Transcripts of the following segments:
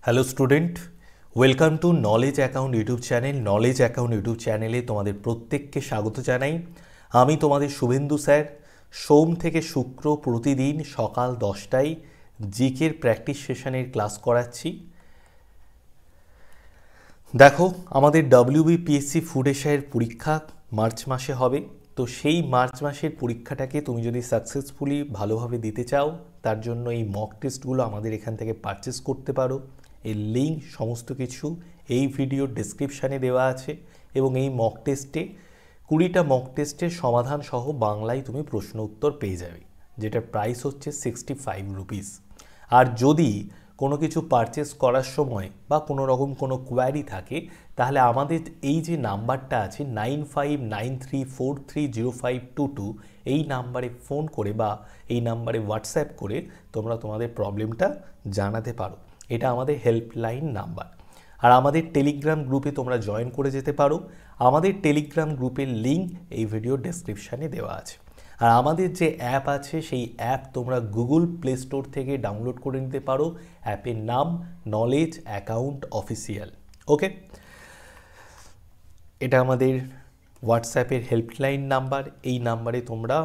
Hello student, welcome to knowledge account YouTube channel. Knowledge account YouTube চ্যানেলে তোমাদের প্রত্যেককে স্বাগত জানাই। আমি তোমাদের শুভেন্দু স্যার। সোম থেকে শুক্র প্রতিদিন সকাল 10টায় জিকের প্র্যাকটিস সেশনের ক্লাস করাচ্ছি। দেখো, আমাদের WBPSC ফুড এশিয়ার পরীক্ষা মার্চ মাসে হবে। তো সেই মার্চ মাসের পরীক্ষাটাকে তুমি যদি সাকসেসফুলি ভালোভাবে দিতে চাও, তার জন্য এই মক টেস্টগুলো আমাদের এখান থেকে পারচেস করতে পারো। এর লিঙ্ক সমস্ত কিছু এই ভিডিওর ডেসক্রিপশানে দেওয়া আছে এবং এই মক টেস্টে 20টা মক টেস্টের সমাধান সহ বাংলায় তুমি প্রশ্ন উত্তর পেয়ে যাবে, যেটার প্রাইস হচ্ছে 65 রুপিস। আর যদি কোনো কিছু পারচেস করার সময় বা কোনো রকম কোনো কোয়ারি থাকে, তাহলে আমাদের এই যে নাম্বারটা আছে 9593430522 এই নাম্বারে ফোন করে বা এই নাম্বারে হোয়াটসঅ্যাপ করে তোমরা তোমাদের প্রবলেমটা জানাতে পারো। এটা আমাদের হেল্পলাইন নাম্বার। আর আমাদের টেলিগ্রাম গ্রুপে তোমরা জয়েন করে যেতে পারো। আমাদের টেলিগ্রাম গ্রুপের লিঙ্ক এই ভিডিও ডেসক্রিপশানে দেওয়া আছে। আর আমাদের যে অ্যাপ আছে সেই অ্যাপ তোমরা গুগল প্লে স্টোর থেকে ডাউনলোড করে নিতে পারো। অ্যাপের নাম নলেজ অ্যাকাউন্ট অফিসিয়াল। ওকে, এটা আমাদের হোয়াটসঅ্যাপের হেল্পলাইন নাম্বার। এই নাম্বারে তোমরা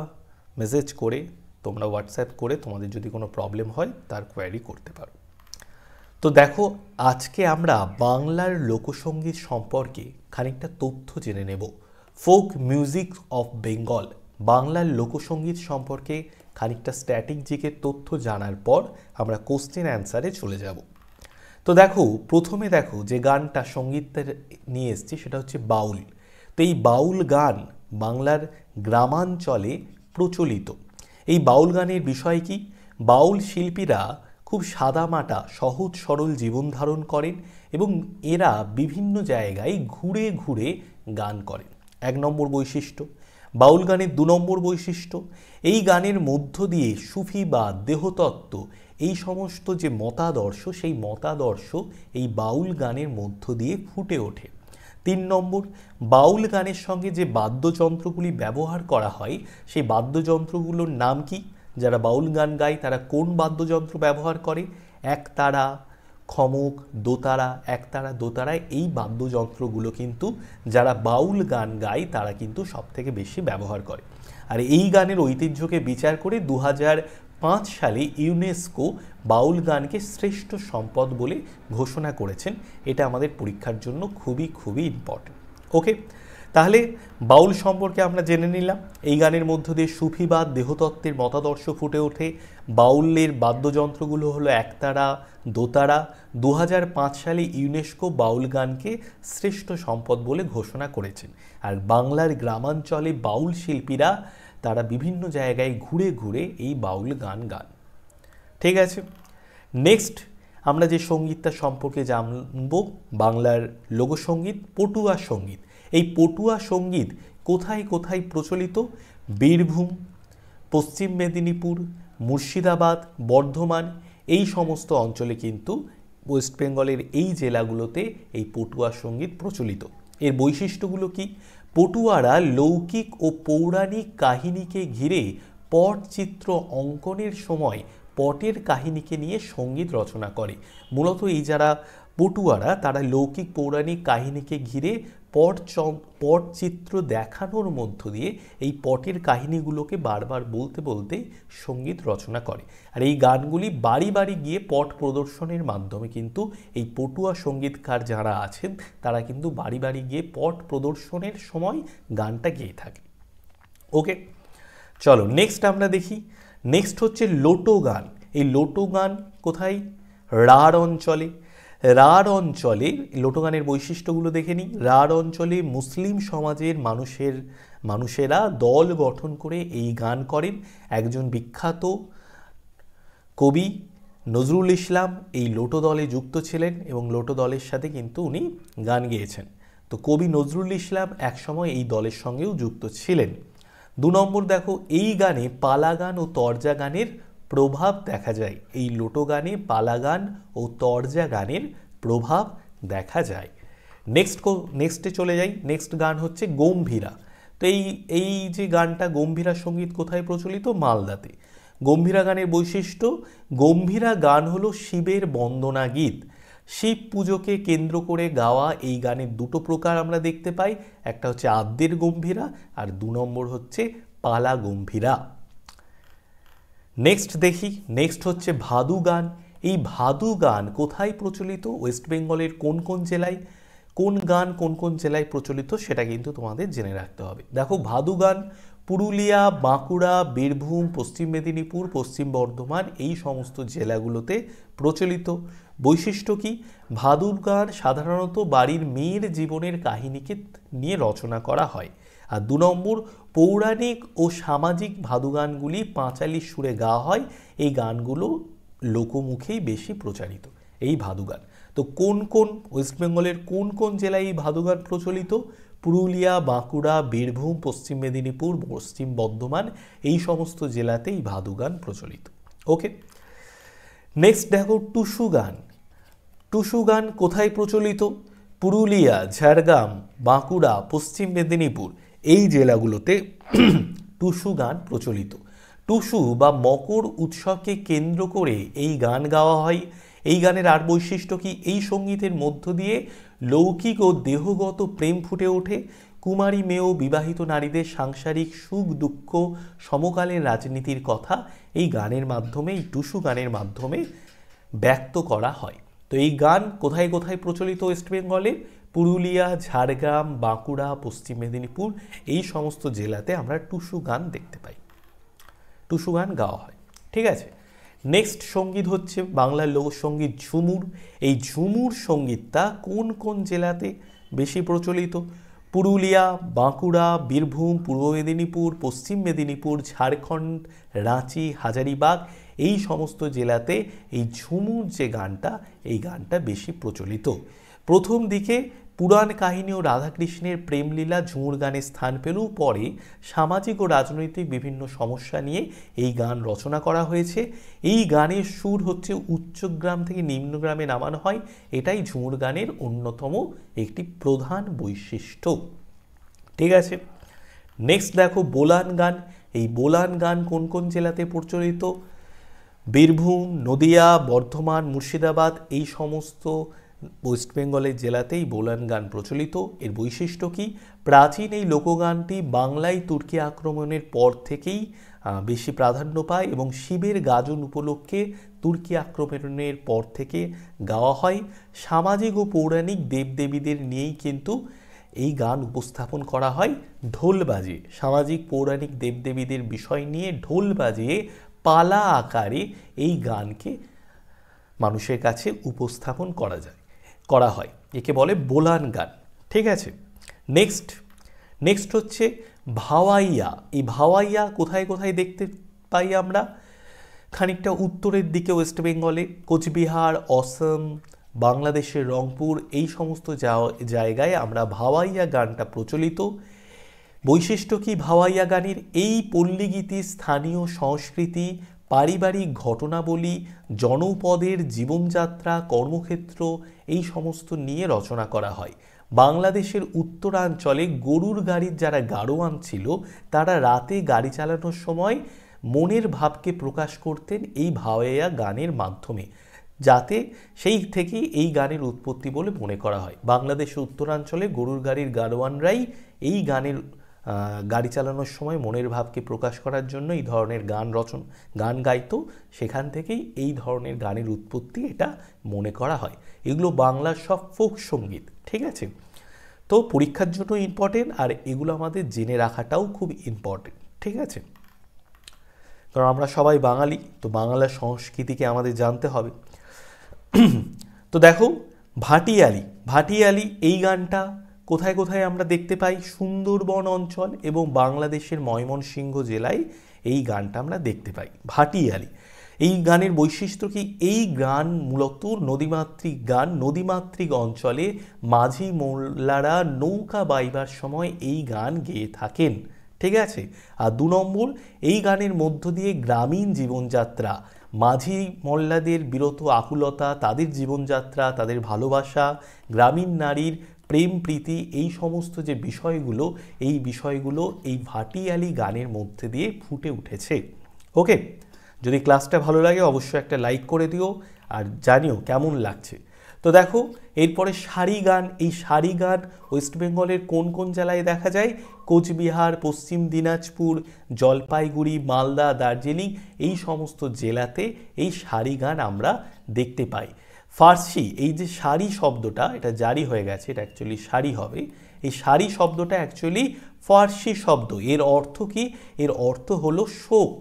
মেসেজ করে তোমরা হোয়াটসঅ্যাপ করে তোমাদের যদি কোনো প্রবলেম হয় তার কোয়ারি করতে পারো। তো দেখো, আজকে আমরা বাংলার লোকসঙ্গীত সম্পর্কে খানিকটা তথ্য জেনে নেব। ফোক মিউজিক অফ বেঙ্গল, বাংলার লোকসঙ্গীত সম্পর্কে খানিকটা স্ট্যাটিক জিকের তথ্য জানার পর আমরা কোশ্চেন অ্যান্সারে চলে যাব। তো দেখো, প্রথমে দেখো যে গানটা সঙ্গীতটা নিয়ে এসছি সেটা হচ্ছে বাউল। তো এই বাউল গান বাংলার গ্রামাঞ্চলে প্রচলিত। এই বাউল গানের বিষয় কি? বাউল শিল্পীরা খুব সাদামাটা সহজ সরল জীবন ধারণ করেন এবং এরা বিভিন্ন জায়গায় ঘুরে ঘুরে গান করেন। 1 নম্বর বৈশিষ্ট্য। বাউল গানের 2 নম্বর বৈশিষ্ট্য, এই গানের মধ্য দিয়ে সুফি বা দেহতত্ত্ব এই সমস্ত যে মতাদর্শ, সেই মতাদর্শ এই বাউল গানের মধ্য দিয়ে ফুটে ওঠে। 3 নম্বর, বাউল গানের সঙ্গে যে বাদ্যযন্ত্রগুলি ব্যবহার করা হয় সেই বাদ্যযন্ত্রগুলোর নাম কি? যারা বাউল গান গায় তারা কোন বাদ্যযন্ত্র ব্যবহার করে? একতারা, খমক, দোতারা, একতারা, দোতারা, এই বাদ্যযন্ত্রগুলো কিন্তু যারা বাউল গান গায় তারা কিন্তু সবথেকে বেশি ব্যবহার করে। আর এই গানের ঐতিহ্যকে বিচার করে 2005 সালে ইউনেস্কো বাউল গানকে শ্রেষ্ঠ সম্পদ বলে ঘোষণা করেছেন। এটা আমাদের পরীক্ষার জন্য খুবই খুবই ইম্পর্টেন্ট। ওকে, তাহলে বাউল সম্পর্কে আমরা জেনে নিলাম। এই গানের মধ্য দিয়ে সুফিবাদ দেহতত্ত্বের মতাদর্শ ফুটে ওঠে। বাউলের বাদ্যযন্ত্রগুলো হলো একতারা, দোতারা। 2005 সালে ইউনেস্কো বাউল গানকে শ্রেষ্ঠ সম্পদ বলে ঘোষণা করেছেন। আর বাংলার গ্রামাঞ্চলে বাউল শিল্পীরা তারা বিভিন্ন জায়গায় ঘুরে ঘুরে এই বাউল গান গান। ঠিক আছে, নেক্সট আমরা যে সঙ্গীতটা সম্পর্কে জানব, বাংলার লোকসঙ্গীত, পটুয়া সঙ্গীত। এই পটুয়া সঙ্গীত কোথায় কোথায় প্রচলিত? বীরভূম, পশ্চিম মেদিনীপুর, মুর্শিদাবাদ, বর্ধমান, এই সমস্ত অঞ্চলে কিন্তু ওয়েস্ট বেঙ্গলের এই জেলাগুলোতে এই পটুয়া সঙ্গীত প্রচলিত। এর বৈশিষ্ট্যগুলো কি? পটুয়ারা লৌকিক ও পৌরাণিক কাহিনীকে ঘিরে পটচিত্র অঙ্কনের সময় পটের কাহিনীকে নিয়ে সঙ্গীত রচনা করে। মূলত এই যারা পটুয়ারা তারা লৌকিক পৌরাণিক কাহিনীকে ঘিরে পটচিত্র দেখানোর মধ্য দিয়ে এই পটের কাহিনীগুলোকে বারবার বলতে বলতে সঙ্গীত রচনা করে। আর এই গানগুলি বাড়ি বাড়ি গিয়ে পট প্রদর্শনের মাধ্যমে কিন্তু এই পটুয়া সঙ্গীতকার যারা আছেন তারা কিন্তু বাড়ি বাড়ি গিয়ে পট প্রদর্শনের সময় গানটা গেয়ে থাকে। ওকে, চলো নেক্সট আমরা দেখি। নেক্সট হচ্ছে লোটো গান। এই লোটো গান কোথায়? রাঢ় অঞ্চলে। রাঢ় অঞ্চলে লোটো গানের বৈশিষ্ট্যগুলো দেখে নিই। রাঢ় অঞ্চলে মুসলিম সমাজের মানুষেরা দল গঠন করে এই গান করেন। একজন বিখ্যাত কবি নজরুল ইসলাম এই লোটো দলে যুক্ত ছিলেন এবং লোটো দলের সাথে কিন্তু উনি গান গেয়েছেন। তো কবি নজরুল ইসলাম একসময় এই দলের সঙ্গেও যুক্ত ছিলেন। 2 নম্বর দেখো, এই গানে পালা গান ও তরজা গানের প্রভাব দেখা যায়। এই লোটো গানে পালা গান ও তরজা গানের প্রভাব দেখা যায়। নেক্সটে চলে যাই। নেক্সট গান হচ্ছে গম্ভীরা। তো এই যে গানটা গম্ভীরা সঙ্গীত কোথায় প্রচলিত? মালদাতে। গম্ভীরা গানের বৈশিষ্ট্য, গম্ভীরা গান হলো শিবের বন্দনা গীত। শিব পুজোকে কেন্দ্র করে গাওয়া এই গানের দুটো প্রকার আমরা দেখতে পাই, একটা হচ্ছে আদ্যের গম্ভীরা আর 2 নম্বর হচ্ছে পালা গম্ভীরা। নেক্সট দেখি, নেক্সট হচ্ছে ভাদু গান। এই ভাদু গান কোথায় প্রচলিত, ওয়েস্ট বেঙ্গলের কোন কোন জেলায়, কোন গান কোন কোন জেলায় প্রচলিত সেটা কিন্তু তোমাদের জেনে রাখতে হবে। দেখো ভাদু গান পুরুলিয়া, বাঁকুড়া, বীরভূম, পশ্চিম মেদিনীপুর, পশ্চিম বর্ধমান এই সমস্ত জেলাগুলোতে প্রচলিত। বৈশিষ্ট্য কি, ভাদুর গান সাধারণত বাড়ির মেয়ের জীবনের কাহিনীকে নিয়ে রচনা করা হয়। আর 2 নম্বর পৌরাণিক ও সামাজিক ভাদু গানগুলি পাঁচালির সুরে গাওয়া হয়। এই গানগুলো লোকমুখেই বেশি প্রচারিত এই ভাদু গান। তো কোন কোন ওয়েস্ট বেঙ্গলের কোন কোন জেলায় এই ভাদু গান প্রচলিত, পুরুলিয়া, বাঁকুড়া, বীরভূম, পশ্চিম মেদিনীপুর, পশ্চিম বর্ধমান এই সমস্ত জেলাতে এই ভাদু গান প্রচলিত। ওকে, নেক্সট দেখো টুসু গান। টুসু গান কোথায় প্রচলিত, পুরুলিয়া, ঝাড়গ্রাম, বাঁকুড়া, পশ্চিম মেদিনীপুর এই জেলাগুলোতে টুসু গান প্রচলিত। টুসু বা মকর উৎসবকে কেন্দ্র করে এই গান গাওয়া হয়। এই গানের আর বৈশিষ্ট্য কি, এই সঙ্গীতের মধ্য দিয়ে লৌকিক ও দেহগত প্রেম ফুটে ওঠে। কুমারী মেয়ে ও বিবাহিত নারীদের সাংসারিক সুখ দুঃখ, সমকালীন রাজনীতির কথা এই গানের মাধ্যমে, এই টুসু গানের মাধ্যমে ব্যক্ত করা হয়। তো এই গান কোথায় কোথায় প্রচলিত ওয়েস্ট বেঙ্গলে, পুরুলিয়া, ঝাড়গ্রাম, বাঁকুড়া, পশ্চিম মেদিনীপুর এই সমস্ত জেলাতে আমরা টুসু গান দেখতে পাই, টুসু গান গাওয়া হয়। ঠিক আছে, নেক্সট সঙ্গীত হচ্ছে বাংলার লোকসঙ্গীত ঝুমুর। এই ঝুমুর সঙ্গীতটা কোন কোন জেলাতে বেশি প্রচলিত, পুরুলিয়া, বাঁকুড়া, বীরভূম, পূর্ব মেদিনীপুর, পশ্চিম মেদিনীপুর, ঝাড়খণ্ড, রাঁচি, হাজারিবাগ এই সমস্ত জেলাতে এই ঝুমুর যে গানটা, এই গানটা বেশি প্রচলিত। প্রথম দিকে পুরাণ কাহিনী ও রাধাকৃষ্ণের প্রেমলীলা ঝুমুর গানে স্থান পেলেও পরে সামাজিক ও রাজনৈতিক বিভিন্ন সমস্যা নিয়ে এই গান রচনা করা হয়েছে। এই গানের সুর হচ্ছে উচ্চগ্রাম থেকে নিম্নগ্রামে নামানো হয়, এটাই ঝুমুর গানের অন্যতম একটি প্রধান বৈশিষ্ট্য। ঠিক আছে, নেক্সট দেখো বোলান গান। এই বোলান গান কোন কোন জেলাতে প্রচলিত, বীরভূম, নদিয়া, বর্ধমান, মুর্শিদাবাদ এই সমস্ত ওয়েস্ট বেঙ্গলের জেলাতেই বোলান গান প্রচলিত। এর বৈশিষ্ট্য কি, প্রাচীন এই লোকগানটি বাংলায় তুর্কি আক্রমণের পর থেকেই বেশি প্রাধান্য পায় এবং শিবের গাজন উপলক্ষে তুর্কি আক্রমণের পর থেকে গাওয়া হয়। সামাজিক ও পৌরাণিক দেবদেবীদের নিয়েই কিন্তু এই গান উপস্থাপন করা হয় ঢোল বাজিয়ে। সামাজিক পৌরাণিক দেবদেবীদের বিষয় নিয়ে ঢোল বাজিয়ে পালা আকারে এই গানকে মানুষের কাছে উপস্থাপন করা হয়, একে বলে বোলান গান। ঠিক আছে, নেক্সট হচ্ছে ভাওয়াইয়া। এই ভাওয়াইয়া কোথায় কোথায় দেখতে পাই আমরা, খানিকটা উত্তরের দিকে ওয়েস্ট বেঙ্গলে কোচবিহার, অসম, বাংলাদেশের রংপুর এই সমস্ত জায়গায় আমরা ভাওয়াইয়া গানটা প্রচলিত। বৈশিষ্ট্য কি ভাওয়াইয়া গানের, এই পল্লীগীতি স্থানীয় সংস্কৃতি, পারিবারিক ঘটনাবলী, জনপদের জীবনযাত্রা, কর্মক্ষেত্র এই সমস্ত নিয়ে রচনা করা হয়। বাংলাদেশের উত্তরাঞ্চলে গরুর গাড়ির যারা গাড়োয়ান ছিল তারা রাতে গাড়ি চালানোর সময় মনের ভাবকে প্রকাশ করতেন এই ভাওয়াইয়া গানের মাধ্যমে, যাতে সেই থেকেই এই গানের উৎপত্তি বলে মনে করা হয়। বাংলাদেশের উত্তরাঞ্চলে গরুর গাড়ির গাড়োয়ানরাই এই গাড়ি চালানোর সময় মনের ভাবকে প্রকাশ করার জন্য এই ধরনের গান গাইতো, সেখান থেকেই এই ধরনের গানের উৎপত্তি এটা মনে করা হয়। এগুলো বাংলার সব ফোক সঙ্গীত। ঠিক আছে, তো পরীক্ষার জন্য ইম্পর্টেন্ট, আর এগুলো আমাদের জেনে রাখাটাও খুব ইম্পর্টেন্ট। ঠিক আছে, কারণ আমরা সবাই বাঙালি, তো বাংলার সংস্কৃতিকে আমাদের জানতে হবে। তো দেখো ভাটিয়ালি এই গানটা কোথায় কোথায় আমরা দেখতে পাই, সুন্দরবন অঞ্চল এবং বাংলাদেশের ময়মনসিংহ জেলায় এই গানটা আমরা দেখতে পাই। ভাটিয়ালি এই গানের বৈশিষ্ট্য কি, এই গান মূলত নদীমাতৃক গান। নদীমাতৃক অঞ্চলে মাঝি মোল্লারা নৌকা বাইবার সময় এই গান গেয়ে থাকেন। ঠিক আছে, আর 2 নম্বর এই গানের মধ্য দিয়ে গ্রামীণ জীবনযাত্রা, মাঝি মোল্লাদের বিরত আকুলতা, তাদের জীবনযাত্রা, তাদের ভালোবাসা, গ্রামীণ নারীর প্রেম প্রীতি এই সমস্ত যে বিষয়গুলো, এই বিষয়গুলো এই ভাটিয়ালি গানের মধ্যে দিয়ে ফুটে উঠেছে। ওকে, যদি ক্লাসটা ভালো লাগে অবশ্যই একটা লাইক করে দিও আর জানিও কেমন লাগছে। তো দেখো এরপরে সারি গান, এই সারি গান ওয়েস্ট বেঙ্গলের কোন কোন জেলায় দেখা যায়? কোচবিহার, পশ্চিম দিনাজপুর, জলপাইগুড়ি, মালদা, দার্জিলিং এই সমস্ত জেলাতে এই সারি গান আমরা দেখতে পাই। ফার্সি, এই যে সারি শব্দটা, এটা জারি হয়ে গেছে, এটা অ্যাকচুয়ালি সারি হবে। এই সারি শব্দটা অ্যাকচুয়ালি ফার্সি শব্দ। এর অর্থ কি? এর অর্থ হলো শোক।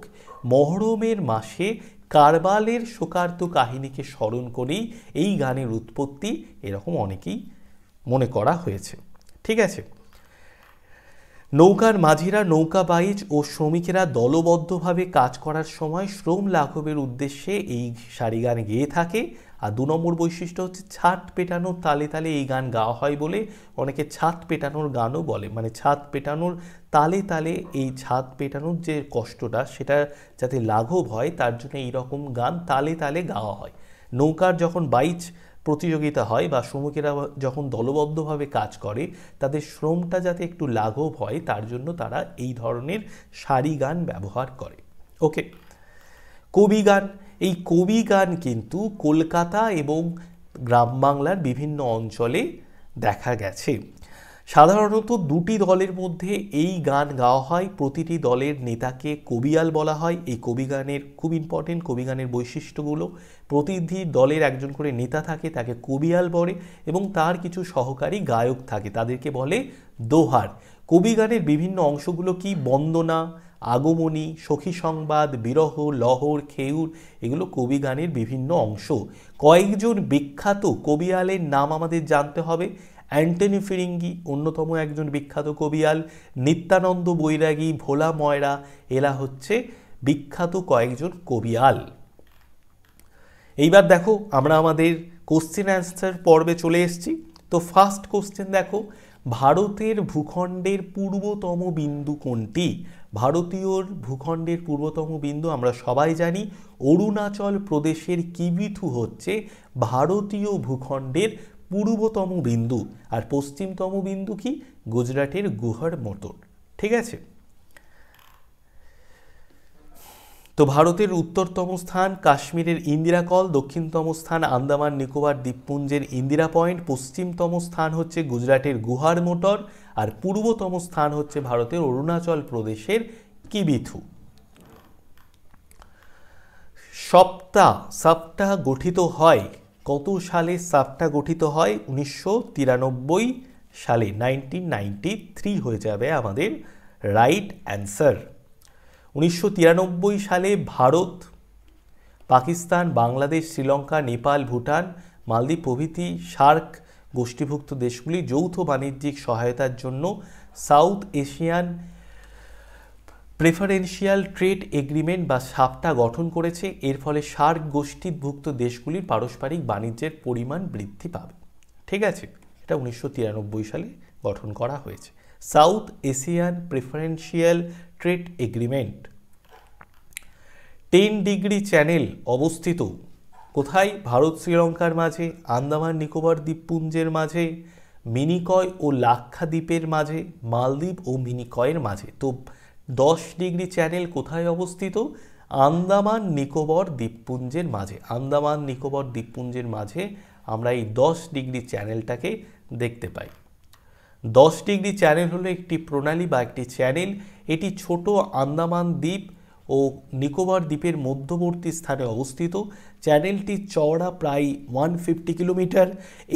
মহরমের মাসে কারবালের শোকার্ত কাহিনীকে স্মরণ করেই এই গানের উৎপত্তি, এরকম অনেকেই মনে করা হয়েছে। ঠিক আছে। নৌকার মাঝিরা, নৌকা বাইচ ও শ্রমিকেরা দলবদ্ধভাবে কাজ করার সময় শ্রম লাঘবের উদ্দেশ্যে এই সারি গান গেয়ে থাকে। আর 2 নম্বর বৈশিষ্ট্য হচ্ছে ছাদ পেটানোর তালে তালে এই গান গাওয়া হয় বলে অনেকে ছাদ পেটানোর গানও বলে, মানে ছাদ পেটানোর তালে তালে, এই ছাদ পেটানোর যে কষ্টটা সেটা যাতে লাঘব হয় তার জন্য এইরকম গান তালে তালে গাওয়া হয়। নৌকার যখন বাইচ প্রতিযোগিতা হয় বা শ্রমিকেরা যখন দলবদ্ধভাবে কাজ করে তাদের শ্রমটা যাতে একটু লাঘব হয় তার জন্য তারা এই ধরনের সারি গান ব্যবহার করে। ওকে। কবি গান, এই কবি গান কিন্তু কলকাতা এবং গ্রাম বাংলার বিভিন্ন অঞ্চলে দেখা গেছে। সাধারণত 2টি দলের মধ্যে এই গান গাওয়া হয়। প্রতিটি দলের নেতাকে কবিয়াল বলা হয়। এই কবি গানের খুব ইম্পর্টেন্ট কবি গানের বৈশিষ্ট্যগুলো, প্রতিটি দলের একজন করে নেতা থাকে, তাকে কবিয়াল বলে, এবং তার কিছু সহকারী গায়ক থাকে, তাদেরকে বলে দোহার। কবি গানের বিভিন্ন অংশগুলো কি? বন্দনা, আগমনী, সখী সংবাদ, বিরহ, লহর, খেউর, এগুলো কবি গানের বিভিন্ন অংশ। কয়েকজন বিখ্যাত কবিয়ালের নাম আমাদের জানতে হবে। অ্যান্টনি ফিরিঙ্গি অন্যতম একজন বিখ্যাত কবিয়াল, নিত্যানন্দ বৈরাগী, ভোলা ময়রা, এরা হচ্ছে বিখ্যাত কয়েকজন কবিয়াল। এইবার দেখো আমরা আমাদের কোশ্চেন অ্যান্সার পর্বে চলে এসেছি। তো ফার্স্ট কোশ্চেন দেখো, ভারতের ভূখণ্ডের পূর্বতম বিন্দু কোনটি? ভারতীয় ভূখণ্ডের পূর্বতম বিন্দু আমরা সবাই জানি অরুণাচল প্রদেশের কিবিথু হচ্ছে ভারতীয় ভূখণ্ডের পূর্বতম বিন্দু, আর পশ্চিমতম বিন্দু কি? গুজরাটের গুহর মোটর। ঠিক আছে। তো ভারতের উত্তরতম স্থান কাশ্মীরের ইন্দিরা কল, দক্ষিণতম স্থান আন্দামান নিকোবর দ্বীপপুঞ্জের ইন্দিরা পয়েন্ট, পশ্চিমতম স্থান হচ্ছে গুজরাটের গুহার মোটর, আর পূর্বতম স্থান হচ্ছে ভারতের অরুণাচল প্রদেশের কিবিথু। সাপটা গঠিত হয় কত সালে? সাপটা গঠিত হয় 1993 সালে, 1993 হয়ে যাবে আমাদের রাইট অ্যান্সার। 1993 সালে ভারত, পাকিস্তান, বাংলাদেশ, শ্রীলঙ্কা, নেপাল, ভুটান, মালদ্বীপ প্রভৃতি সার্ক গোষ্ঠীভুক্ত দেশগুলি যৌথ বাণিজ্যিক সহায়তার জন্য south Asian preferential trade agreement বা সাপটা গঠন করেছে। এর ফলে সার্ক গোষ্ঠীভুক্ত দেশগুলির পারস্পরিক বাণিজ্যের পরিমাণ বৃদ্ধি পাবে। ঠিক আছে, এটা 1993 সালে গঠন করা হয়েছে south Asian preferential trade agreement. 10 degree channel অবস্থিত কোথায়? ভারত শ্রীলঙ্কার মাঝে, আন্দামান নিকোবর দ্বীপপুঞ্জের মাঝে, মিনিকয় ও লাক্ষাদ্বীপের মাঝে, মালদ্বীপ ও মিনিকয়ের মাঝে। তো 10 ডিগ্রি চ্যানেল কোথায় অবস্থিত? আন্দামান নিকোবর দ্বীপপুঞ্জের মাঝে। আন্দামান নিকোবর দ্বীপপুঞ্জের মাঝে আমরা এই 10 ডিগ্রি চ্যানেলটাকে দেখতে পাই। 10 ডিগ্রি চ্যানেল হলো একটি প্রণালী বা একটি চ্যানেল। এটি ছোট আন্দামান দ্বীপ ও নিকোবর দ্বীপের মধ্যবর্তী স্থানে অবস্থিত। চ্যানেলটি চওড়া প্রায় 150 কিলোমিটার।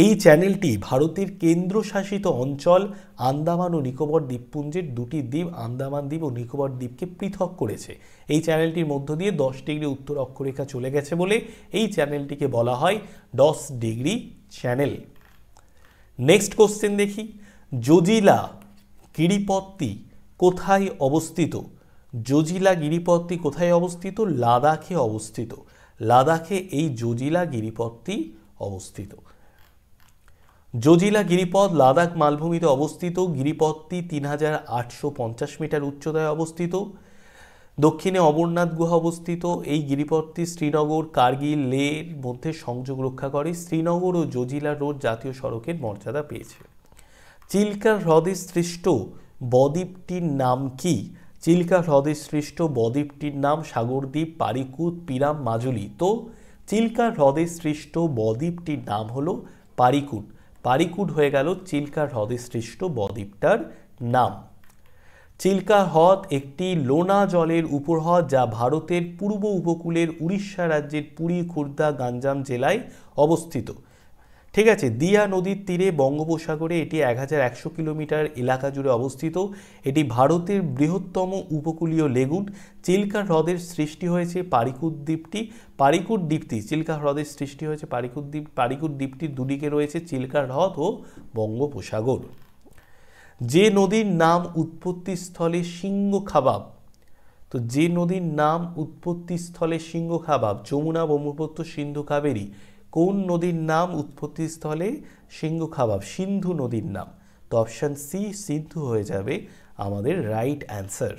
এই চ্যানেলটি ভারতের কেন্দ্রশাসিত অঞ্চল আন্দামান ও নিকোবর দ্বীপপুঞ্জের 2টি দ্বীপ আন্দামান দ্বীপ ও নিকোবর দ্বীপকে পৃথক করেছে। এই চ্যানেলটির মধ্য দিয়ে 10 ডিগ্রি উত্তর অক্ষরেখা চলে গেছে বলে এই চ্যানেলটিকে বলা হয় 10 ডিগ্রি চ্যানেল। নেক্সট কোশ্চেন দেখি, জজিলা গিরিপথটি কোথায় অবস্থিত? জজিলা গিরিপথটি কোথায় অবস্থিত? লাদাখে অবস্থিত। লাদাখে এই জজিলা গিরিপথটি অবস্থিত। জজিলা গিরিপথ লাদাখ মালভূমিতে অবস্থিত। গিরিপথটি 3850 মিটার উচ্চতায় অবস্থিত। দক্ষিণে অমরনাথ গুহা অবস্থিত। এই গিরিপথটি শ্রীনগর, কার্গিল, লের মধ্যে সংযোগ রক্ষা করে। শ্রীনগর ও জজিলা রোড জাতীয় সড়কের মর্যাদা পেয়েছে। চিল্কা হ্রদে সৃষ্ট বদ্বীপটির নাম কি? চিল্কা হ্রদে সৃষ্ট বদ্বীপটির নাম সাগরদ্বীপ, পারিকুদ, পিরাম, মাজুলি। তো চিল্কা হ্রদে সৃষ্ট বদ্বীপটির নাম হলো পারিকুট। পারিকুট হয়ে গেল চিল্কা হ্রদে সৃষ্ট বদ্বীপটার নাম। চিল্কা হ্রদ একটি লোনা জলের উপহ্রদ যা ভারতের পূর্ব উপকূলের উড়িষ্যা রাজ্যের পুরী, খুর্দা, গঞ্জাম জেলায় অবস্থিত। ঠিক আছে, দিয়া নদীর তীরে বঙ্গোপসাগরে এটি 1100 কিলোমিটার এলাকা জুড়ে অবস্থিত। এটি ভারতের বৃহত্তম উপকূলীয় লেগুন। চিল্কা হ্রদের সৃষ্টি হয়েছে পারিকুট দ্বীপটি চিল্কা হ্রদের সৃষ্টি হয়েছে পারিকুট দ্বীপটির দুদিকে রয়েছে চিল্কা হ্রদ ও বঙ্গোপসাগর। যে নদীর নাম উৎপত্তিস্থলে সিংহখাবাব, তো যে নদীর নাম উৎপত্তিস্থলে সিংহখাবাব, যমুনা, ব্রহ্মপুত্র, সিন্ধু, কাবেরী। কোন নদীর নাম উৎপত্তিস্থলে সিংহখাবাব? সিন্ধু নদীর নাম। তো অপশান সি সিন্ধু হয়ে যাবে আমাদের রাইট অ্যান্সার।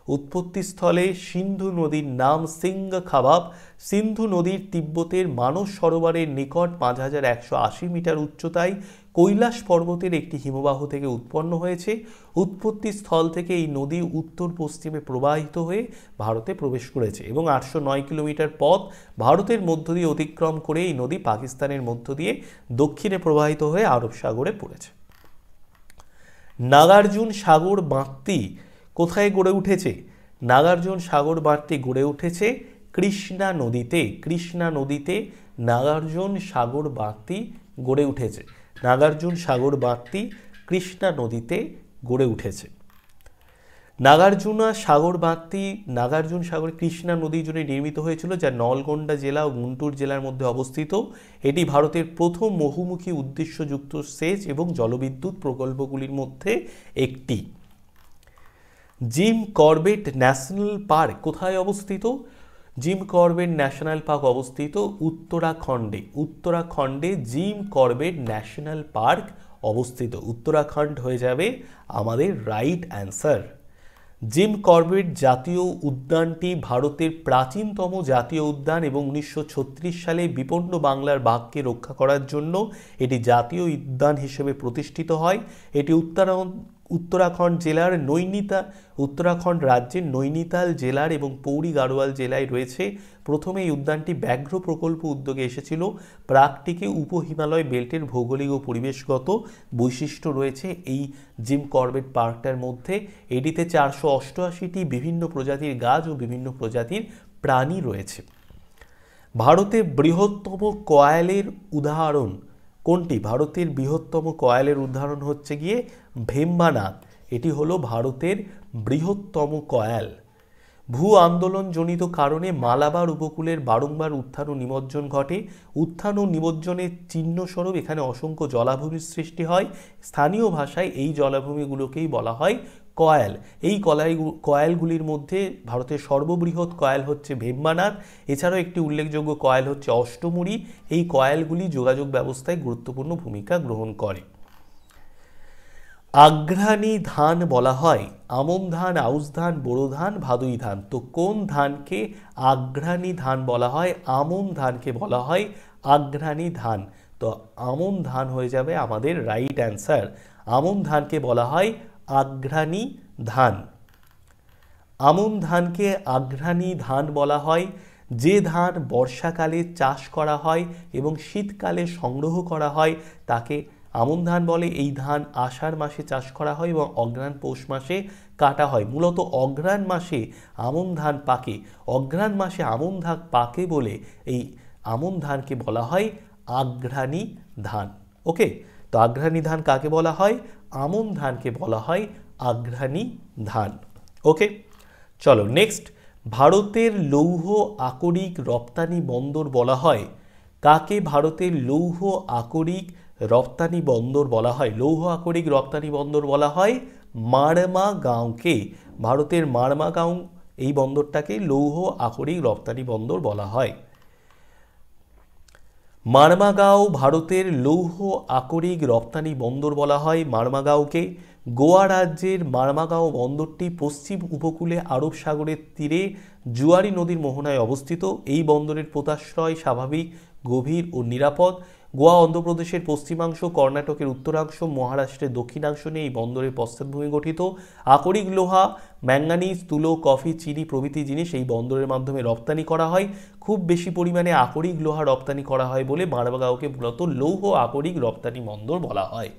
উৎপত্তিস্থলে সিন্ধু নদীর নাম সিংহখাবাব। সিন্ধু নদীর তিব্বতের মানস সরোবরের নিকট 5180 মিটার উচ্চতায় কৈলাস পর্বতের একটি হিমবাহ থেকে উৎপন্ন হয়েছে। উৎপত্তি স্থল থেকে এই নদী উত্তর পশ্চিমে প্রবাহিত হয়ে ভারতে প্রবেশ করেছে এবং 809 কিলোমিটার পথ ভারতের মধ্য দিয়ে অতিক্রম করে এই নদী পাকিস্তানের মধ্য দিয়ে দক্ষিণে প্রবাহিত হয়ে আরব সাগরে পড়েছে। নাগার্জুন সাগর বাঁধটি কোথায় গড়ে উঠেছে? নাগার্জুন সাগর বাঁধটি গড়ে উঠেছে কৃষ্ণা নদীতে। কৃষ্ণা নদীতে নাগার্জুন সাগর বাঁধটি গড়ে উঠেছে। নাগার্জুন সাগর বাঁধটি কৃষ্ণা নদীতে গড়ে উঠেছে। নাগার্জুন সাগর কৃষ্ণা নদী জুড়ে নির্মিত হয়েছিল, যা নলগোন্ডা জেলা ও গুন্টুর জেলার মধ্যে অবস্থিত। এটি ভারতের প্রথম বহুমুখী উদ্দেশ্যযুক্ত সেচ এবং জলবিদ্যুৎ প্রকল্পগুলির মধ্যে একটি। জিম করবেট ন্যাশনাল পার্ক কোথায় অবস্থিত? জিম করবেট ন্যাশনাল পার্ক অবস্থিত উত্তরাখণ্ডে। উত্তরাখণ্ডে জিম করবেট ন্যাশনাল পার্ক অবস্থিত। উত্তরাখণ্ড হয়ে যাবে আমাদের রাইট অ্যান্সার। জিম করবেট জাতীয় উদ্যানটি ভারতের প্রাচীনতম জাতীয় উদ্যান এবং 1936 সালে বিপন্ন বাংলার বাঘকে রক্ষা করার জন্য এটি জাতীয় উদ্যান হিসেবে প্রতিষ্ঠিত হয়। এটি উত্তরাখণ্ড রাজ্যের নৈনিতাল জেলার এবং পৌরি গাড়োয়াল জেলায় রয়েছে। প্রথমে এই উদ্যানটি ব্যাঘ্র প্রকল্প উদ্যোগে এসেছিল। প্রাকটিকে উপহিমালয় বেল্টের ভৌগোলিক ও পরিবেশগত বৈশিষ্ট্য রয়েছে এই জিম করবেট পার্কটার মধ্যে। এটিতে 488টি বিভিন্ন প্রজাতির গাছ ও বিভিন্ন প্রজাতির প্রাণী রয়েছে। ভারতের বৃহত্তম কয়ালের উদাহরণ কোনটি? ভারতের বৃহত্তম কয়ালের উদাহরণ হচ্ছে গিয়ে ভেম্বানাথ। এটি হলো ভারতের বৃহত্তম কয়াল। ভূ আন্দোলনজনিত কারণে মালাবার উপকূলের বারংবার উত্থান ও নিমজ্জন ঘটে। উত্থান ও নিমজ্জনের চিহ্নস্বরূপ এখানে অসংখ্য জলাভূমির সৃষ্টি হয়। স্থানীয় ভাষায় এই জলাভূমিগুলোকেই বলা হয় কয়াল। এই কয়ালগুলির মধ্যে ভারতের সর্ববৃহৎ কয়াল হচ্ছে ভেম্বানাথ। এছাড়াও একটি উল্লেখযোগ্য কয়াল হচ্ছে অষ্টমুড়ি। এই কয়ালগুলি যোগাযোগ ব্যবস্থায় গুরুত্বপূর্ণ ভূমিকা গ্রহণ করে। আঘ্রাণী ধান বলা হয় আমন ধান, আউশ ধান, বোরো ধান, ভাদুই ধান। তো কোন ধানকে আঘ্রাণী ধান বলা হয়? আমন ধানকে বলা হয় আঘ্রাণী ধান। তো আমন ধান হয়ে যাবে আমাদের রাইট অ্যান্সার। আমন ধানকে বলা হয় আঘ্রাণী ধান। আমন ধানকে আঘ্রাণী ধান বলা হয় যে ধান বর্ষাকালে চাষ করা হয় এবং শীতকালে সংগ্রহ করা হয় তাকে আমন ধান বলে। এই ধান আষাঢ় মাসে চাষ করা হয় এবং অঘ্রাণ পৌষ মাসে কাটা হয়। মূলত অঘ্রাণ মাসে আমন ধান পাকে। অঘ্রাণ মাসে আমন ধান পাকে বলে এই আমন ধানকে বলা হয় আঘ্রাণী ধান। ওকে, তো আঘ্রাণী ধান কাকে বলা হয়? আমন ধানকে বলা হয় আঘ্রাণী ধান। ওকে, চলো নেক্সট। ভারতের লৌহ আকরিক রপ্তানি বন্দর বলা হয় কাকে? ভারতের লৌহ আকরিক রপ্তানি বন্দর বলা হয়, লৌহ আকরিক রপ্তানি বন্দর বলা হয় মারমাগাঁওকে। ভারতের মারমাগাঁও এই বন্দরটাকে লৌহ আকরিক রপ্তানি বন্দর বলা হয়। মারমাগাঁও ভারতের লৌহ আকরিক রপ্তানি বন্দর বলা হয় মারমাগাঁওকে। গোয়া রাজ্যের মারমাগাঁও বন্দরটি পশ্চিম উপকূলে আরব সাগরের তীরে জুয়ারি নদীর মোহনায় অবস্থিত। এই বন্দরের পোতাশ্রয় স্বাভাবিক, গভীর ও নিরাপদ। গোয়া অন্ধ্রপ্রদেশের পশ্চিমাংশ, কর্ণাটকের উত্তরাংশ, মহারাষ্ট্রের দক্ষিণাংশ নিয়ে এই বন্দরের পশ্চাৎভূমি গঠিত। আকরিক লোহা ম্যাঙ্গানিজ, তুলো, কফি, চিনি প্রভৃতি জিনিস এই বন্দরের মাধ্যমে রপ্তানি করা হয়। খুব বেশি পরিমাণে আকরিক লোহা রপ্তানি করা হয় বলে মারগাঁওকে মূলত লৌহ আকরিক রপ্তানি বন্দর বলা হয়।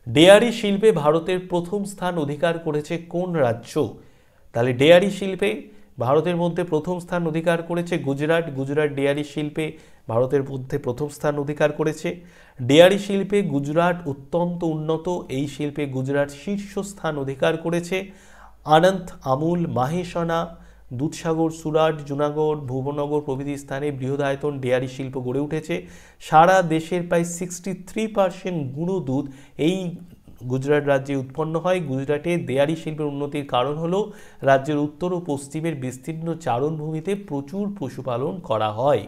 ডেয়ারি শিল্পে ভারতের প্রথম স্থান অধিকার করেছে কোন রাজ্য? তাহলে ডেয়ারি শিল্পে ভারতের মধ্যে প্রথম স্থান অধিকার করেছে গুজরাট। গুজরাট ডেয়ারি শিল্পে ভারতের মধ্যে প্রথম স্থান অধিকার করেছে। ডেয়ারি শিল্পে গুজরাট অত্যন্ত উন্নত, এই শিল্পে গুজরাট শীর্ষস্থান অধিকার করেছে। আনন্ত, আমুল, মাহেসানা, দুধসাগর, সুরাট, জুনাগড়, ভুবনগর প্রভৃতি স্থানে বৃহদায়তন ডেয়ারি শিল্প গড়ে উঠেছে। সারা দেশের প্রায় 63% গুঁড়ো দুধ এই গুজরাট রাজ্যে উৎপন্ন হয়। গুজরাটে ডেয়ারি শিল্পের উন্নতির কারণ হলো রাজ্যের উত্তর ও পশ্চিমের বিস্তীর্ণ চারণভূমিতে প্রচুর পশুপালন করা হয়।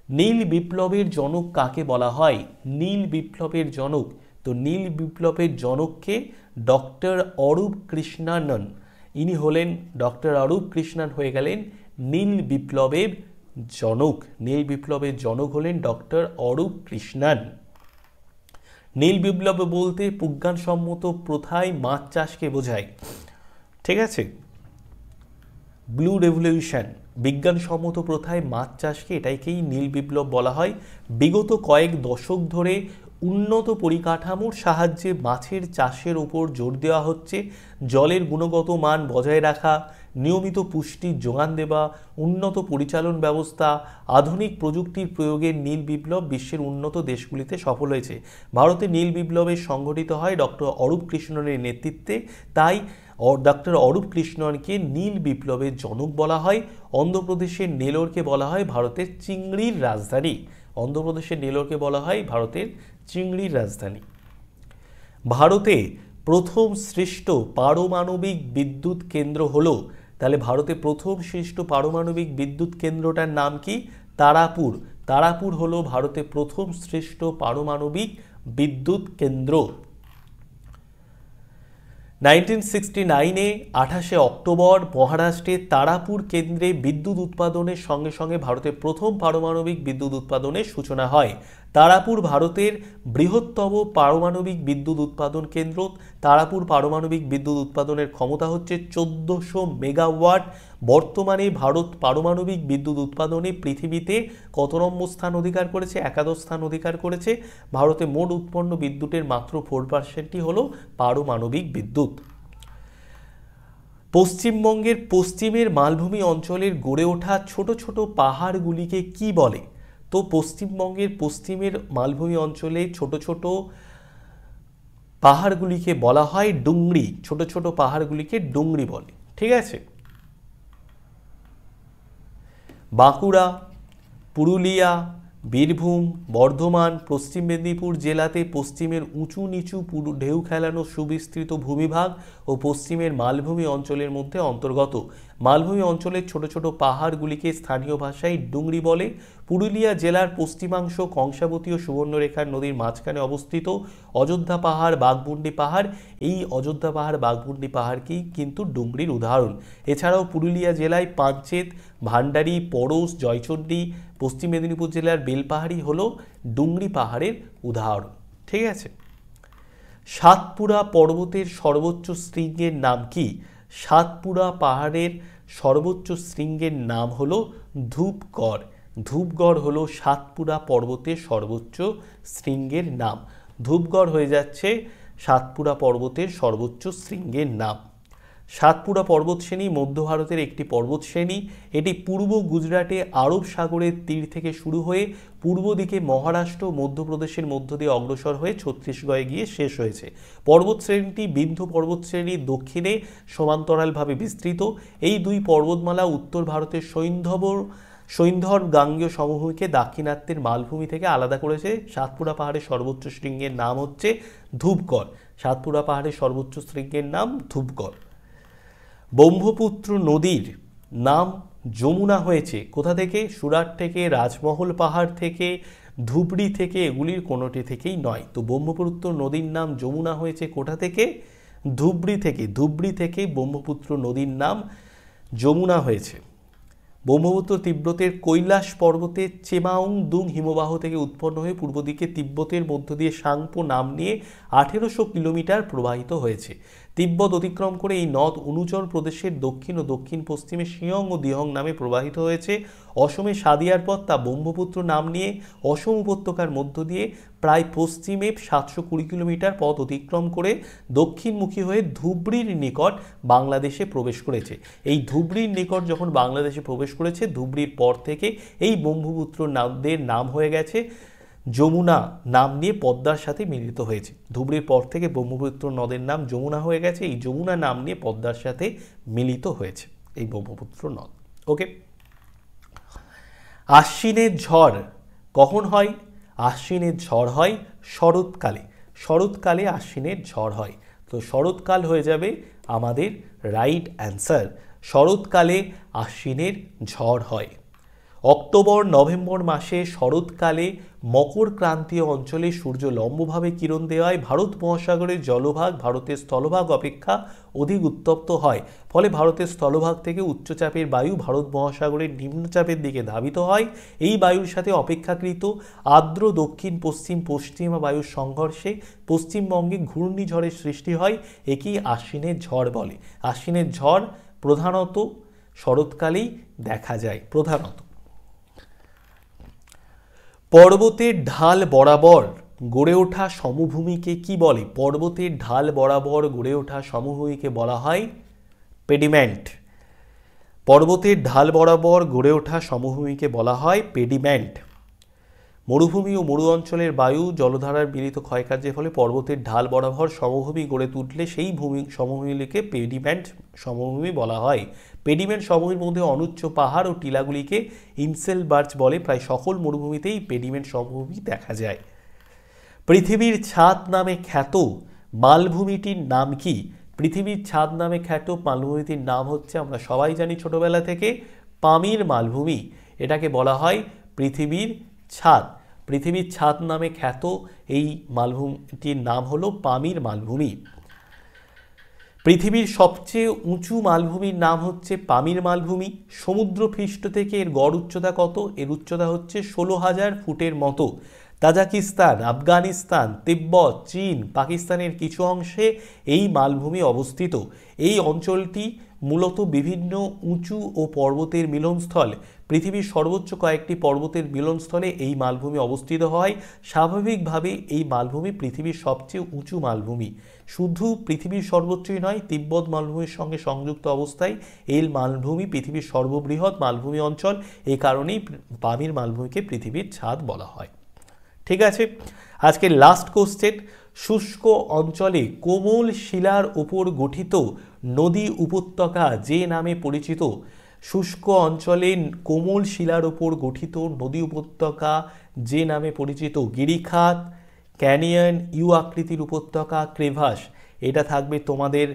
নীল বিপ্লবের জনক কাকে বলা হয়? নীল বিপ্লবের জনক, তো নীল বিপ্লবের জনককে ডক্টর অরূপ কৃষ্ণানন। ইনি হলেন ডক্টর অরূপ কৃষ্ণান হয়ে গেলেন নীল বিপ্লবের জনক। নীল বিপ্লবের জনক হলেন ডক্টর অরূপ কৃষ্ণান। নীল বিপ্লব বলতে বিজ্ঞানসম্মত প্রথায় মাছ চাষকে বোঝায়, ঠিক আছে। ব্লু রেভলিউশন, বিজ্ঞানসম্মত প্রথায় মাছ চাষকে, এটাকেই নীল বিপ্লব বলা হয়। বিগত কয়েক দশক ধরে উন্নত পরিকাঠামোর সাহায্যে মাছের চাষের উপর জোর দেওয়া হচ্ছে। জলের গুণগত মান বজায় রাখা, নিয়মিত পুষ্টির যোগান দেওয়া, উন্নত পরিচালন ব্যবস্থা, আধুনিক প্রযুক্তির প্রয়োগে নীল বিপ্লব বিশ্বের উন্নত দেশগুলিতে সফল হয়েছে। ভারতে নীল বিপ্লবে সংঘটিত হয় ডক্টর অরূপ কৃষ্ণনের নেতৃত্বে, তাই ডক্টর অরূপ কৃষ্ণনকে নীল বিপ্লবের জনক বলা হয়। অন্ধ্রপ্রদেশের নেলোরকে বলা হয় ভারতের চিংড়ির রাজধানী। অন্ধ্রপ্রদেশের নেলোরকে বলা হয় ভারতের চিংড়ির রাজধানী। ভারতে প্রথম সৃষ্ট পারমাণবিক বিদ্যুৎ কেন্দ্র হলো, তাহলে ভারতে প্রথম সৃষ্ট পারমাণবিক বিদ্যুৎ কেন্দ্রটার নাম কি? তারাপুর। তারাপুর হলো ভারতে প্রথম সৃষ্ট পারমাণবিক বিদ্যুৎ কেন্দ্র। 1969-এ 28শে অক্টোবর মহারাষ্ট্রের তারাপুর কেন্দ্রে বিদ্যুৎ উৎপাদনের সঙ্গে সঙ্গে ভারতের প্রথম পারমাণবিক বিদ্যুৎ উৎপাদনের সূচনা হয়। তারাপুর ভারতের বৃহত্তম পারমাণবিক বিদ্যুৎ উৎপাদন কেন্দ্র। তারাপুর পারমাণবিক বিদ্যুৎ উৎপাদনের ক্ষমতা হচ্ছে 1400 মেগাওয়াট। বর্তমানে ভারত পারমাণবিক বিদ্যুৎ উৎপাদনে পৃথিবীতে কত নম্বর স্থান অধিকার করেছে? একাদশ স্থান অধিকার করেছে। ভারতে মোট উৎপন্ন বিদ্যুতের মাত্র 4%ই হলো পারমাণবিক বিদ্যুৎ। পশ্চিমবঙ্গের পশ্চিমের মালভূমি অঞ্চলের গড়ে ওঠা ছোট ছোট পাহাড়গুলিকে কি বলে? তো পশ্চিমবঙ্গের পশ্চিমের মালভূমি অঞ্চলে ছোট ছোট পাহাড়গুলিকে বলা হয় ডুংরি। ছোট ছোট পাহাড়গুলিকে ডুংরি বলে, ঠিক আছে। বাঁকুড়া, পুরুলিয়া, বীরভূম, বর্ধমান, পশ্চিম মেদিনীপুর জেলাতে পশ্চিমের উঁচু নিচু ঢেউ খেলানো সুবিস্তৃত ভূমিভাগ ও পশ্চিমের মালভূমি অঞ্চলের মধ্যে অন্তর্গত। মালভূমি অঞ্চলের ছোট ছোট পাহাড়গুলিকে স্থানীয় ভাষায় ডুংরি বলে। পুরুলিয়া জেলার পশ্চিমাংশ কংসাবতী ও সুবর্ণরেখার নদীর মাঝখানে অবস্থিত। অযোধ্যা পাহাড়, বাঘমুন্ডি পাহাড়, এই অযোধ্যা পাহাড়, বাঘমুন্ডি পাহাড়কেই কিন্তু ডুংরির উদাহরণ। এছাড়াও পুরুলিয়া জেলায় পাঞ্চেত, ভান্ডারী, পরশ, জয়চণ্ডী, পশ্চিম মেদিনীপুর জেলার বেলপাহাড়ি হলো ডুংরি পাহাড়ের উদাহরণ, ঠিক আছে। সাতপুরা পর্বতের সর্বোচ্চ শৃঙ্গের নাম কি? সাতপুরা পাহাড়ের সর্বোচ্চ শৃঙ্গের নাম হলো ধূপগড়। ধূপগড় হলো সাতপুরা পর্বতের সর্বোচ্চ শৃঙ্গের নাম। ধূপগড় হয়ে যাচ্ছে সাতপুরা পর্বতের সর্বোচ্চ শৃঙ্গের নাম। সাতপুরা পর্বতশ্রেণী মধ্য ভারতের একটি পর্বতশ্রেণী। এটি পূর্ব গুজরাটে আরব সাগরের তীর থেকে শুরু হয়ে পূর্ব দিকে মহারাষ্ট্র, মধ্যপ্রদেশের মধ্য দিয়ে অগ্রসর হয়ে ছত্তিশগড়ে গিয়ে শেষ হয়েছে। পর্বতশ্রেণীটি বিন্ধ্য পর্বতশ্রেণীর দক্ষিণে সমান্তরালভাবে বিস্তৃত। এই দুই পর্বতমালা উত্তর ভারতের সৈন্ধব গাঙ্গেয় সমভূমিকে দাক্ষিণাত্যের মালভূমি থেকে আলাদা করেছে। সাতপুরা পাহাড়ের সর্বোচ্চ শৃঙ্গের নাম হচ্ছে ধূপগড়। সাতপুরা পাহাড়ের সর্বোচ্চ শৃঙ্গের নাম ধূপগড়। ব্রহ্মপুত্র নদীর নাম যমুনা হয়েছে কোথা থেকে? সুরাট থেকে, রাজমহল পাহাড় থেকে, ধুবড়ি থেকে, এগুলির কোনোটি থেকেই নয়। তো ব্রহ্মপুত্র নদীর নাম যমুনা হয়েছে কোথা থেকে? ধুবড়ি থেকে। ধুবড়ি থেকে ব্রহ্মপুত্র নদীর নাম যমুনা হয়েছে। ব্রহ্মপুত্র তিব্বতের কৈলাস পর্বতের চেমাউংদুং হিমবাহ থেকে উৎপন্ন হয়ে পূর্ব দিকে তিব্বতের মধ্য দিয়ে সাংপো নাম নিয়ে 1800 কিলোমিটার প্রবাহিত হয়েছে। তিব্বত অতিক্রম করে এই নদ অরুণাচল প্রদেশের দক্ষিণ ও দক্ষিণ পশ্চিমে শিয়ং ও দিহং নামে প্রবাহিত হয়েছে। অসমে সাদিয়ার পর তা ব্রহ্মপুত্র নাম নিয়ে অসম উপত্যকার মধ্য দিয়ে প্রায় পশ্চিমে 720 কিলোমিটার পথ অতিক্রম করে দক্ষিণমুখী হয়ে ধুবড়ির নিকট বাংলাদেশে প্রবেশ করেছে। এই ধুবড়ির নিকট যখন বাংলাদেশে প্রবেশ করেছে, ধুবড়ির পর থেকে এই ব্রহ্মপুত্র নদের নাম হয়ে গেছে যমুনা নাম নিয়ে পদ্মার সাথে মিলিত হয়েছে। ধুবড়ির পর থেকে ব্রহ্মপুত্র নদের নাম যমুনা হয়ে গেছে, এই যমুনা নাম নিয়ে পদ্মার সাথে মিলিত হয়েছে এই ব্রহ্মপুত্র নদ। ওকে, আশ্বিনের ঝড় কখন হয়? আশ্বিনের ঝড় হয় শরৎকালে। শরৎকালে আশ্বিনের ঝড় হয়। তো শরৎকাল হয়ে যাবে আমাদের রাইট অ্যান্সার। শরৎকালে আশ্বিনের ঝড় হয়। অক্টোবর নভেম্বর মাসে শরৎকালে মকর ক্রান্তীয় অঞ্চলে সূর্য লম্বভাবে কিরণ দেওয়ায় ভারত মহাসাগরের জলভাগ ভারতের স্থলভাগ অপেক্ষা অধিক উত্তপ্ত হয়। ফলে ভারতের স্থলভাগ থেকে উচ্চচাপের বায়ু ভারত মহাসাগরের নিম্নচাপের দিকে ধাবিত হয়। এই বায়ুর সাথে অপেক্ষাকৃত আর্দ্র দক্ষিণ পশ্চিম পশ্চিমা বায়ুর সংঘর্ষে পশ্চিমবঙ্গে ঘূর্ণিঝড়ের সৃষ্টি হয়। একেই আশ্বিনের ঝড় বলে। আশ্বিনের ঝড় প্রধানত শরৎকালেই দেখা যায়। প্রধানত পর্বতের ঢাল বরাবর গড়ে ওঠা সমভূমিকে কি বলে? পর্বতের ঢাল বরাবর গড়ে ওঠা সমভূমিকে বলা হয় পেডিমেন্ট। পর্বতের ঢাল বরাবর গড়ে ওঠা সমভূমিকে বলা হয় পেডিমেন্ট। মরুভূমি ও মরু অঞ্চলের বায়ু জলধারার মিলিত ক্ষয়কার্যের ফলে পর্বতের ঢাল বরাবর সমভূমি গড়ে তুললে সেই সমভূমিকে পেডিমেন্ট সমভূমি বলা হয়। পেডিমেন্ট সমভূমির মধ্যে অনুচ্চ পাহাড় ও টিলাগুলিকে ইনসেলবার্চ বলে। প্রায় সকল মরুভূমিতেই পেডিমেন্ট সমভূমি দেখা যায়। পৃথিবীর ছাদ নামে খ্যাত মালভূমিটির নাম কি? পৃথিবীর ছাদ নামে খ্যাত মালভূমিটির নাম হচ্ছে, আমরা সবাই জানি ছোটবেলা থেকে, পামির মালভূমি। এটাকে বলা হয় পৃথিবীর ছাদ। পৃথিবীর ছাদ নামে খ্যাত এই মালভূমিটির নাম হলো পামির মালভূমি। পৃথিবীর সবচেয়ে উঁচু মালভূমির নাম হচ্ছে পামির মালভূমি। সমুদ্রপৃষ্ঠ থেকে এর গড় উচ্চতা কত? এর উচ্চতা হচ্ছে 16,000 ফুটের মতো। তাজিকিস্তান, আফগানিস্তান, তিব্বত, চীন, পাকিস্তানের কিছু অংশে এই মালভূমি অবস্থিত। এই অঞ্চলটি মূলত বিভিন্ন উঁচু ও পর্বতের মিলনস্থল। পৃথিবীর সর্বোচ্চ কয়েকটি পর্বতের মিলনস্থলে এই মালভূমি অবস্থিত হয়। স্বাভাবিকভাবে এই মালভূমি পৃথিবীর সবচেয়ে উঁচু মালভূমি। শুধু পৃথিবীর সর্বোচ্চই নয়, তিব্বত মালভূমির সঙ্গে সংযুক্ত অবস্থায় এই মালভূমি পৃথিবীর সর্ববৃহৎ মালভূমি অঞ্চল। এই কারণেই পামির মালভূমিকে পৃথিবীর ছাদ বলা হয়। ঠিক আছে, আজকে লাস্ট কোশ্চেন। শুষ্ক অঞ্চলে কোমল শিলার উপর গঠিত নদী উপত্যকা যে নামে পরিচিত? শুষ্ক অঞ্চলে কোমল শিলার উপর গঠিত নদী উপত্যকা যে নামে পরিচিত? গিরিখাত, ক্যানিয়ন, ইউ আকৃতির উপত্যকা, ক্রেভাস। এটা থাকবে তোমাদের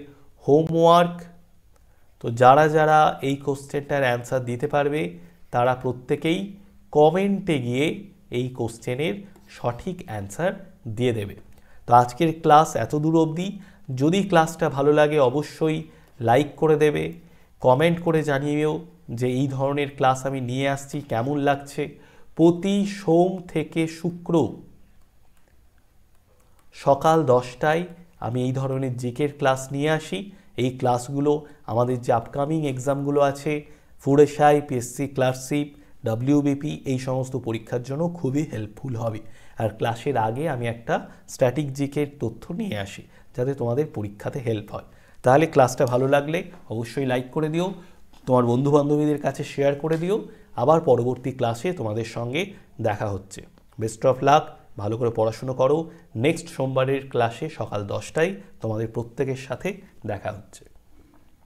হোমওয়ার্ক। তো যারা যারা এই কোশ্চেনটার অ্যান্সার দিতে পারবে তারা প্রত্যেকেই কমেন্টে গিয়ে এই কোশ্চেনের সঠিক অ্যান্সার দিয়ে দেবে। তো আজকের ক্লাস এত দূর অবধি। যদি ক্লাসটা ভালো লাগে অবশ্যই লাইক করে দেবে, কমেন্ট করে জানিয়েও যে এই ধরনের ক্লাস আমি নিয়ে আসছি, কেমন লাগছে। প্রতি সোম থেকে শুক্র সকাল 10টায় আমি এই ধরনের জিকের ক্লাস নিয়ে আসি। এই ক্লাসগুলো আমাদের যে আপকামিং এক্সামগুলো আছে, food SI, PSC clerkship, WBP, এই সমস্ত পরীক্ষার জন্য খুবই হেল্পফুল হবে। আর ক্লাসের আগে আমি একটা স্ট্যাটিক জিকের তথ্য নিয়ে আসি যাতে তোমাদের পরীক্ষাতে হেল্প হয়। তাহলে ক্লাসটা ভালো লাগলে অবশ্যই লাইক করে দিও, তোমার বন্ধুবান্ধবীদের কাছে শেয়ার করে দিও। আবার পরবর্তী ক্লাসে তোমাদের সঙ্গে দেখা হচ্ছে। বেস্ট অফ লাক, ভালো করে পড়াশুনো করো। নেক্সট সোমবারের ক্লাসে সকাল 10টায় তোমাদের প্রত্যেকের সাথে দেখা হচ্ছে।